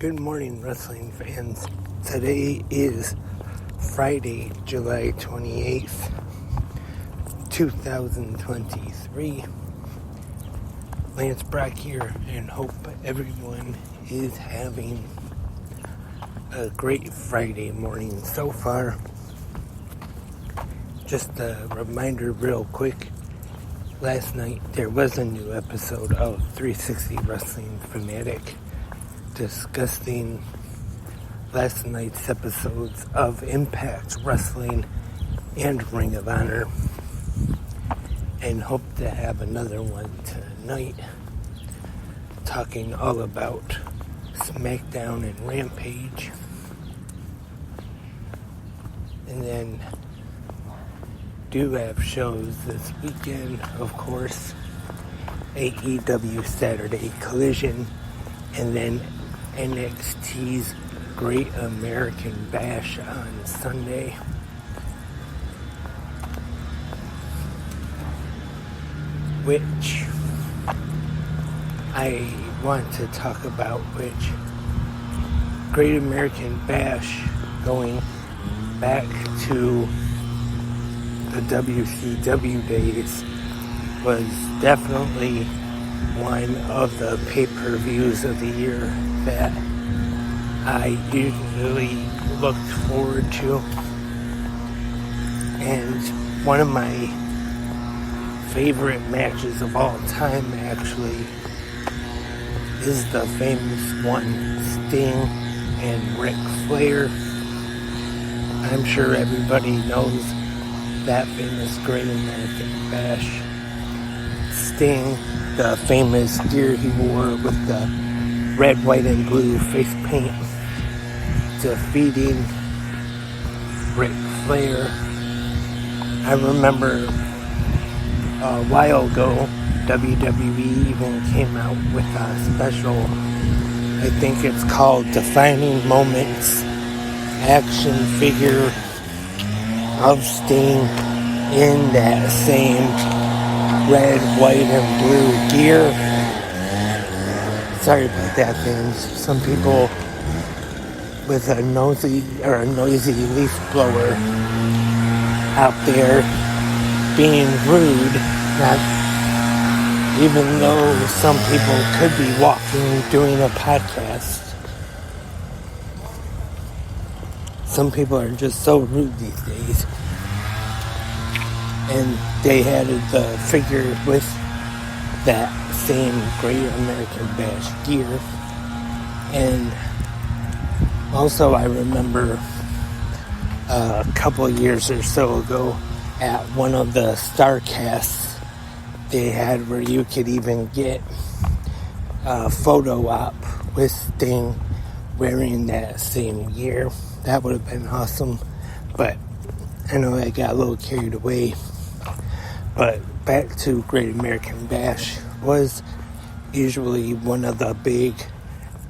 Good morning, wrestling fans. Today is Friday, July 28th, 2023. Lance Brock here, and hope everyone is having a great Friday morning so far. Just a reminder real quick, last night there was a new episode of 360 Wrestling Fanatic discussing last night's episodes of Impact Wrestling and Ring of Honor, and hope to have another one tonight talking all about SmackDown and Rampage. And then do have shows this weekend, of course. AEW Saturday Collision, and then NXT's Great American Bash on Sunday. Which I want to talk about, which Great American Bash, going back to the WCW days, was definitely one of the pay-per-views of the year that I usually looked forward to. And one of my favorite matches of all time, actually, is the famous one, Sting and Ric Flair. I'm sure everybody knows that famous Great American Bash. Sting, the famous gear he wore with the red, white, and blue face paint, defeating Ric Flair. I remember a while ago, WWE even came out with a special, I think it's called Defining Moments action figure of Sting in that same red, white, and blue gear. Sorry about that, fans. Some people with a noisy leaf blower out there being rude, not even though some people could be walking doing a podcast. Some people are just so rude these days. And they had the figure with that same Great American Bash gear. And also I remember a couple years or so ago at one of the Starcasts they had, where you could even get a photo op with Sting wearing that same gear. That would have been awesome, but I know I got a little carried away. But back to Great American Bash, was usually one of the big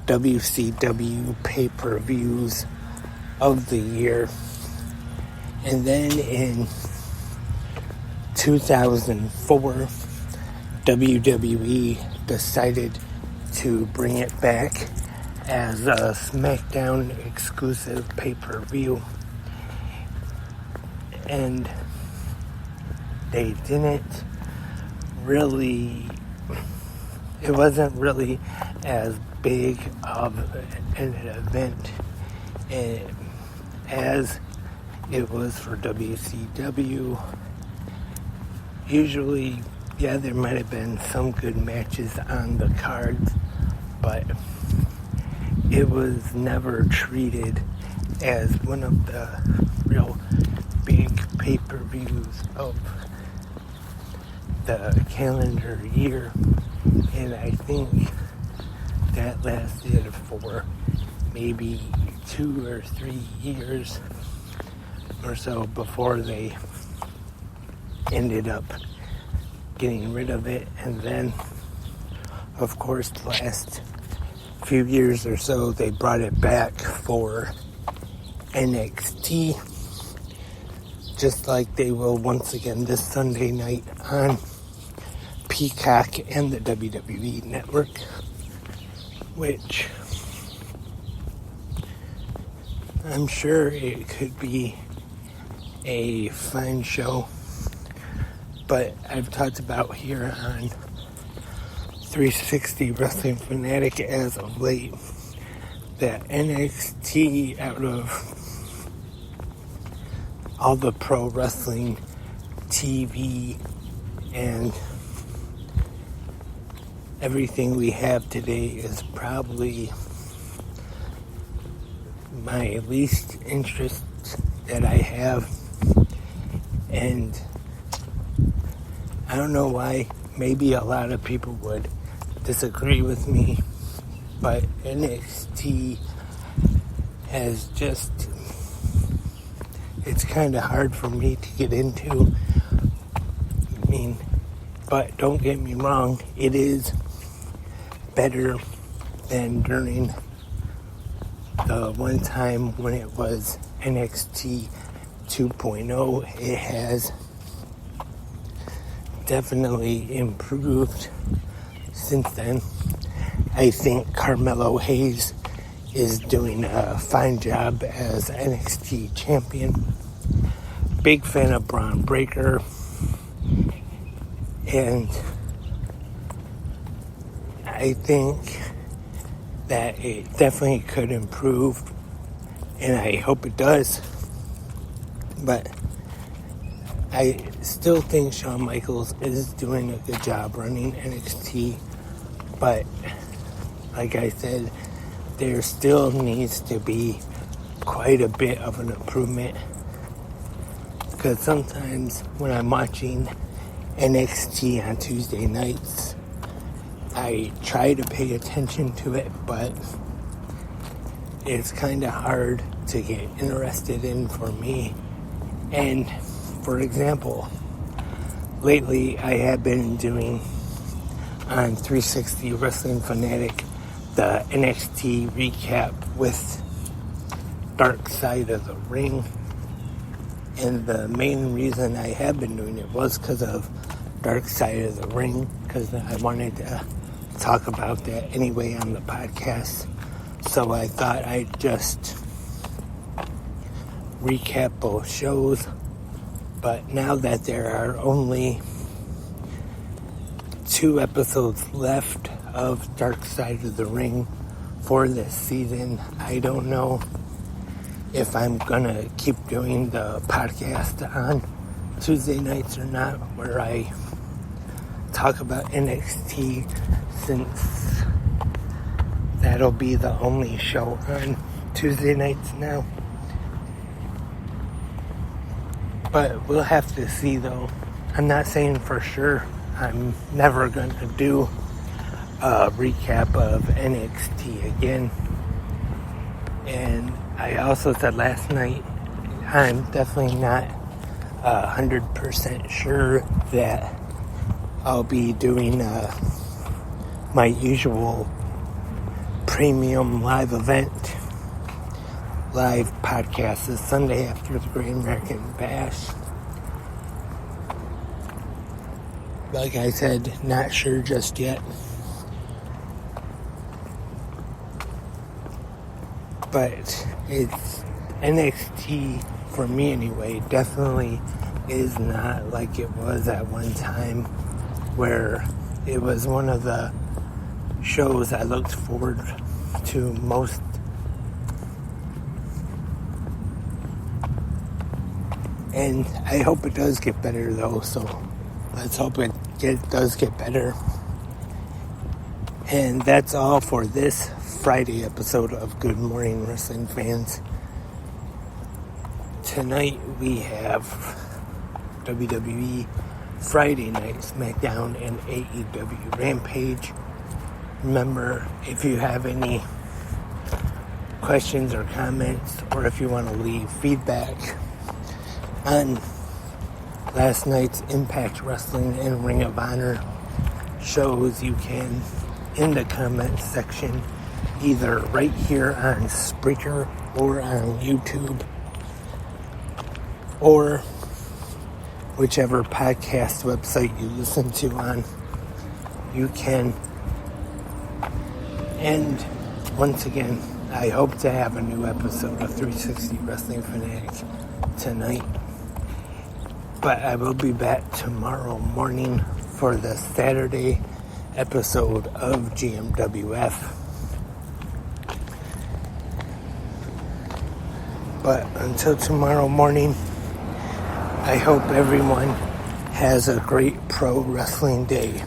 WCW pay-per-views of the year. And then in 2004, WWE decided to bring it back as a SmackDown exclusive pay-per-view. And they didn't really, it wasn't really as big of an event as it was for WCW. Usually, yeah, there might have been some good matches on the cards, but it was never treated as one of the real big pay-per-views of the calendar year. And I think that lasted for maybe 2 or 3 years or so before they ended up getting rid of it. And then, of course, the last few years or so, they brought it back for NXT, just like they will once again this Sunday night on Peacock and the WWE Network, which I'm sure it could be a fine show, but I've talked about here on 360 Wrestling Fanatic as of late that NXT, out of all the pro wrestling TV and everything we have today, is probably my least interest that I have. And I don't know why. Maybe a lot of people would disagree with me, but NXT has just, it's kind of hard for me to get into. I mean, but don't get me wrong, it is better than during the one time when it was NXT 2.0. It has definitely improved since then. I think Carmelo Hayes is doing a fine job as NXT champion. Big fan of Braun Breaker, and I think that it definitely could improve, and I hope it does. But I still think Shawn Michaels is doing a good job running NXT, but like I said, there still needs to be quite a bit of an improvement, because sometimes when I'm watching NXT on Tuesday nights, I try to pay attention to it, but it's kind of hard to get interested in for me. And for example, lately I have been doing on 360 Wrestling Fanatic the NXT recap with Dark Side of the Ring. And the main reason I have been doing it was because of Dark Side of the Ring, because I wanted to talk about that anyway on the podcast. So I thought I'd just recap both shows. But now that there are only 2 episodes left of Dark Side of the Ring for this season, I don't know if I'm gonna keep doing the podcast on Tuesday nights or not, where I talk about NXT, since that'll be the only show on Tuesday nights now. But we'll have to see, though. I'm not saying for sure I'm never going to do a recap of NXT again. And I also said last night, I'm definitely not 100% sure that I'll be doing my usual premium live event, live podcast this Sunday after the Great American Bash. Like I said, not sure just yet. But it's NXT, for me anyway, definitely is not like it was at one time, where it was one of the shows I looked forward to most. And I hope it does get better, though, so let's hope it does get better. And that's all for this Friday episode of Good Morning Wrestling Fans. Tonight we have WWE Friday Night SmackDown and AEW Rampage. Remember, if you have any questions or comments, or if you want to leave feedback on last night's Impact Wrestling and Ring of Honor shows, you can in the comments section, either right here on Spreaker or on YouTube, or whichever podcast website you listen to on, you can. And once again, I hope to have a new episode of 360 Wrestling Fanatics tonight. But I will be back tomorrow morning for the Saturday episode of GMWF. But until tomorrow morning, I hope everyone has a great pro wrestling day.